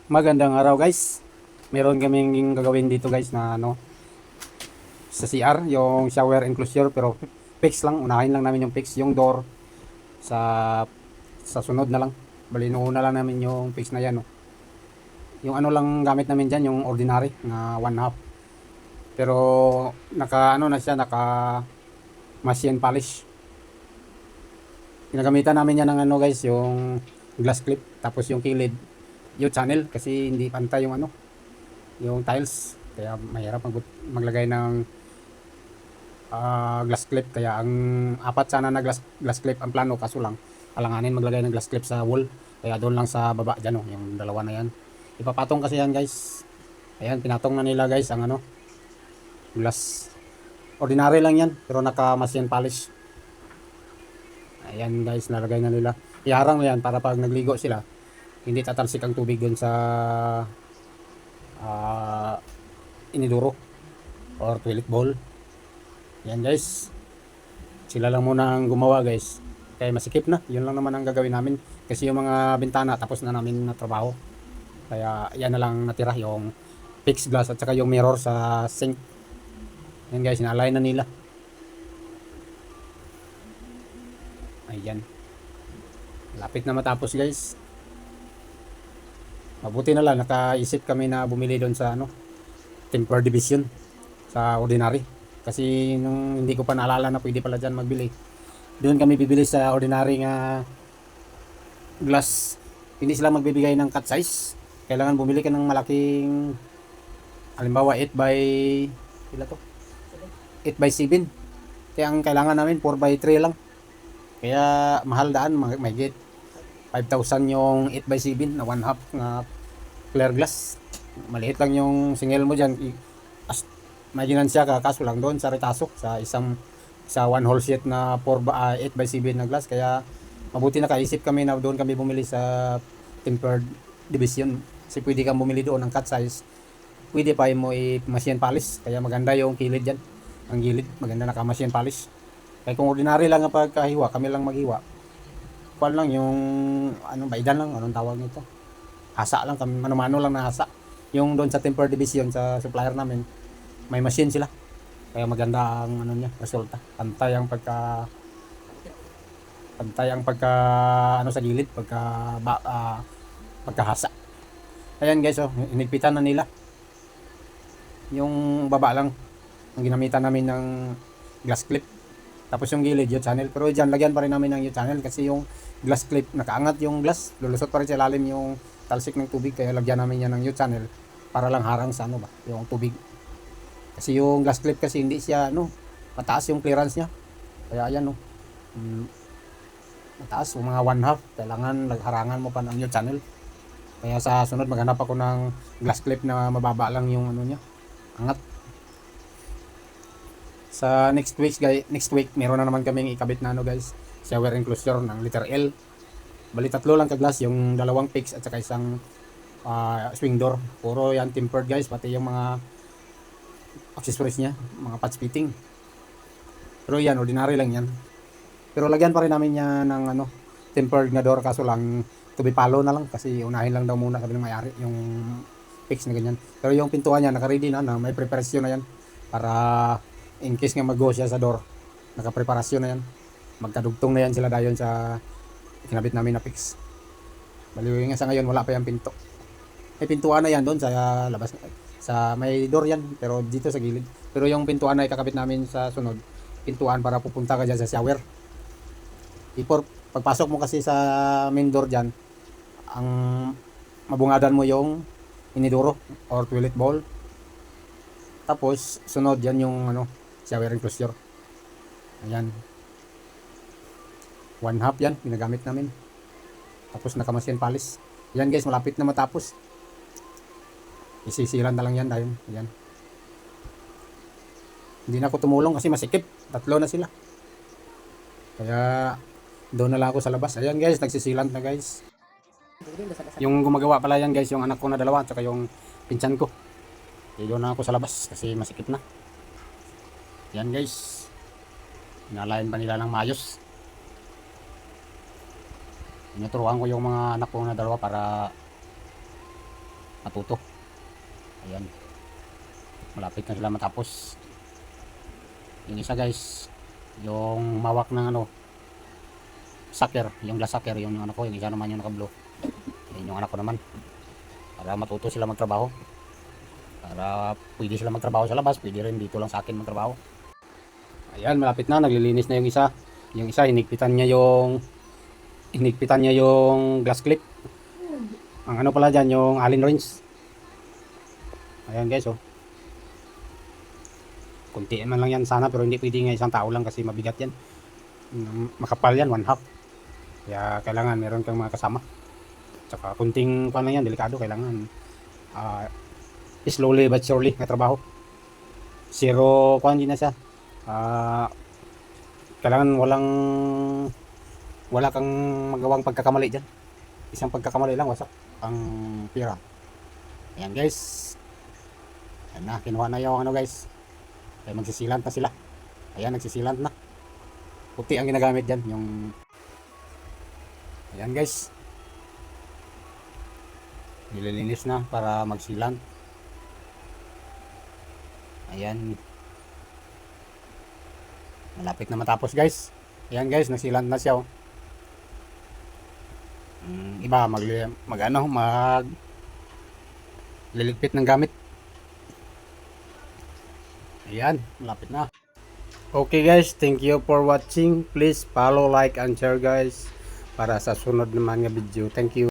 Magandang araw guys. Meron kaming gagawin dito guys na sa CR, yung shower enclosure pero fix lang. Unahin lang namin yung fix, yung door sa sunod na lang. Bali una lang namin yung fix na yan. No. Yung ano lang gamit namin diyan, yung ordinary na 1/2. Pero naka na siya, naka machine polish. Ginagamitan namin yan ng guys, yung glass clip tapos yung kilid, yung channel kasi hindi pantay yung tiles, kaya mahirap maglagay ng glass clip. Kaya ang apat sana na glass clip ang plano, kaso lang alanganin maglagay ng glass clip sa wall, kaya doon lang sa baba dyan, yung dalawa na yan ipapatong kasi yan guys. Ayan, pinatong na nila guys ang glass. Ordinary lang yan pero naka machine polish. Ayan guys, nalagay na nila. Iharang na yan para pag nagligo sila hindi tatalsik ang tubig doon sa uh, iniduro or toilet bowl. Yan guys, sila lang muna ang gumawa guys, kaya masikip na. Yun lang naman ang gagawin namin kasi yung mga bintana tapos na namin na trabaho, kaya yan na lang natira, yung fixed glass at saka yung mirror sa sink. Yan guys, na-align na nila. Ayan, lapit na matapos guys. Mabuti na lang nakaisip kami na bumili doon sa temper division sa ordinary, kasi nung hindi ko pa naalala na pwede pala dyan magbili, doon kami bibili sa ordinary nga glass. Hindi sila magbibigay ng cut size, kailangan bumili ka ng malaking, halimbawa 8 by ila to 8 by 7, kaya ang kailangan namin 4 by 3 lang, kaya mahal daan. May get 5,000 yung 8 by 7 na 1/2 na clear glass. Maliit lang yung singil mo dyan, may ginansya ka, kaso lang doon sa retaso sa sa one whole sheet na 8 by 7 na glass. Kaya mabuti nakaisip kami na doon kami bumili sa tempered division, kasi pwede kang bumili doon ng cut size, pwede pa mo i-machine polish, kaya maganda yung kilid dyan. Ang gilid maganda, naka machine polish. Kaya kung ordinary lang ang pagkahiwa, kami lang maghiwa, kuan lang yung baidan lang, anong tawag nito, hasa lang kami, mano-mano lang na hasa. Yung doon sa tempered division sa supplier namin, may machine sila, kaya maganda ang niya, resulta. Pantay ang pagka sa gilid, pagkahasa. Ayan guys, inigpitan na nila. Yung baba lang ang ginamitan namin ng glass clip, tapos yung gilid yung channel. Pero dyan lagyan pa rin namin ng yung channel kasi yung glass clip nakaangat, yung glass lulusot pa rin sa ilalim yung talsik ng tubig, kaya lagyan namin yan ng yung channel para lang harang sa yung tubig. Kasi yung glass clip kasi hindi siya mataas yung clearance niya, kaya ayan mataas, yung mga 1/2, kailangan harangan mo pa ng yung channel. Kaya sa sunod maghanap ako ng glass clip na mababa lang yung niya, angat. Sa next week meron na naman kaming ikabit na guys, shower enclosure ng letter L. Bali tatlo lang ka glass, yung dalawang fix at saka isang swing door. Puro yan tempered guys, pati yung mga accessories niya, mga patch fitting. Pero yan, ordinary lang yan. Pero lagyan pa rin namin yan ng tempered na door, kaso lang tubipalo na lang kasi unahin lang daw muna sabi ng may-ari yung fix na ganyan. Pero yung pintuan niya naka-ready na may preparasyon na yan para in case nga mag-go siya sa door, naka-preparasyon na yan. Magkadugtong na yan sila dayon sa kinabit namin na fix. Baliw nga sa ngayon wala pa yung pinto. May pintuan na yan doon sa labas, sa may door yan, pero dito sa gilid. Pero yung pintuan na ikakabit namin sa sunod, pintuan para pupunta ka dyan sa shower. Pagpasok mo kasi sa main door dyan, ang mabungadan mo yung iniduro or toilet bowl, tapos sunod yan yung shower enclosure. Ayan, 1/2 yan ginagamit namin, tapos naka machine polish. Yan guys, malapit na matapos, isisilan na lang yan dahil yan. Hindi na ako tumulong kasi masikip, tatlo na sila, kaya doon na lang ako sa labas. Ayan guys, nagsisilant na guys. Yung gumagawa pala yan guys, yung anak ko na dalawa at saka yung pinsan ko. Doon na ako sa labas kasi masikip na. Yan guys, inalayan pa nila ng maayos. Tinuturuan ko yung mga anak ko na dalawa para matuto. Ayan. Malapit na sila matapos. Yung isa guys, yung mawak ng ano, sucker, yung glass sucker, yung ano ko, yung isa naman yung naka-blue. Yan yung anak ko naman. Para matuto sila magtrabaho. Para pwede sila magtrabaho sa labas, pwede rin dito lang sa akin magtrabaho. Ayan, malapit na, naglilinis na yung isa. Yung isa, hinigpitan niya yung glass clip. Ang ano pala dyan, yung Allen wrench. Ayan guys, oh. Kuntiin man lang yan sana, pero hindi pwede nga isang tao lang kasi mabigat yan. Makapal yan, 1/2. Kaya kailangan meron kang mga kasama. Tsaka kunting pan lang yan, delikado. Kailangan slowly but surely na trabaho. Zero kung hindi na siya. Kailangan wala kang magawang pagkakamali dyan. Isang pagkakamali lang, wasak ang pira. Ayan guys. Ayan na, kinuha na yung ano guys. Kaya magsisilant na sila. Ayan, nagsisilant na. Puti ang ginagamit dyan. Yung... Ayan guys. Nililinis na para magsilant. Ayan. Malapit na matapos guys. Ayan guys, nagsilant na siya. Oh. Iba liligpit ng gamit. Ayan, malapit na. Okay guys, thank you for watching. Please follow, like, and share guys para sa sunod naman nga video. Thank you.